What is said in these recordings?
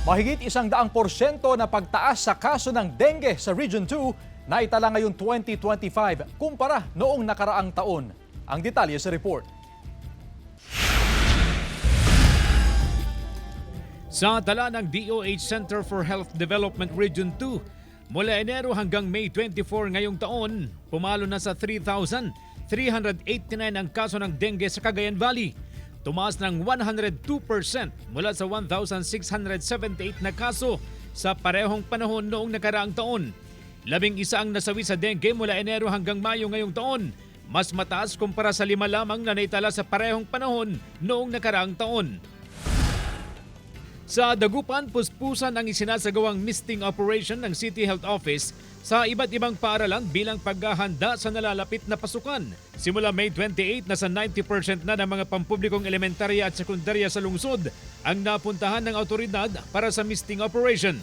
Mahigit 100% na pagtaas sa kaso ng dengue sa Region 2 na itala ngayong 2025 kumpara noong nakaraang taon. Ang detalye sa report. Sa tala ng DOH Center for Health Development Region 2, mula Enero hanggang May 24 ngayong taon, pumalo na sa 3,389 ang kaso ng dengue sa Cagayan Valley. Tumaas ng 102% mula sa 1,678 na kaso sa parehong panahon noong nakaraang taon. 11 ang nasawi sa dengue mula Enero hanggang Mayo ngayong taon, mas mataas kumpara sa 5 lamang na naitala sa parehong panahon noong nakaraang taon. Sa Dagupan, puspusan ang isinasagawang misting operation ng City Health Office sa iba't ibang paaralan bilang paghahanda sa nalalapit na pasukan. Simula May 28, nasa 90% na ng mga pampublikong elementarya at sekundarya sa lungsod ang napuntahan ng autoridad para sa misting operation.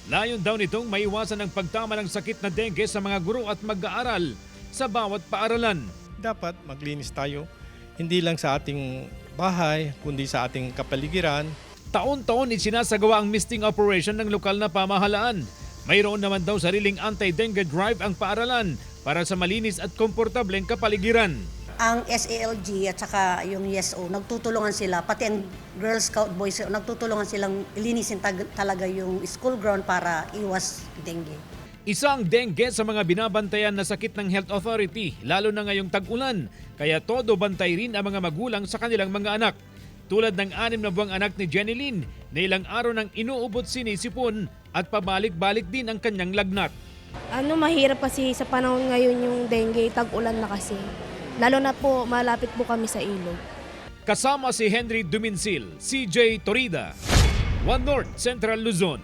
Layon daw nitong maiwasan ang pagtama ng sakit na dengue sa mga guro at mag-aaral sa bawat paaralan. Dapat maglinis tayo, hindi lang sa ating bahay, kundi sa ating kapaligiran. Taon-taon isinasagawa ang misting operation ng lokal na pamahalaan. Mayroon naman daw sariling anti-dengue drive ang paaralan para sa malinis at komportableng kapaligiran. Ang SALG at saka yung YESO, nagtutulungan sila, pati ang Girl Scout Boys, nagtutulungan silang linisin talaga yung school ground para iwas dengue. Isang dengue sa mga binabantayan na sakit ng Health Authority, lalo na ngayong tag-ulan, kaya todo bantay rin ang mga magulang sa kanilang mga anak. Tulad ng 6 na buwang anak ni Jenny Lynn na ilang araw nang inuubot sinisipon at pabalik-balik din ang kanyang lagnat. Mahirap kasi sa panahon ngayon yung dengue, tag-ulan na kasi. Lalo na po, malapit po kami sa ilog. Kasama si Henry Duminsil, CJ Torida, One North Central Luzon.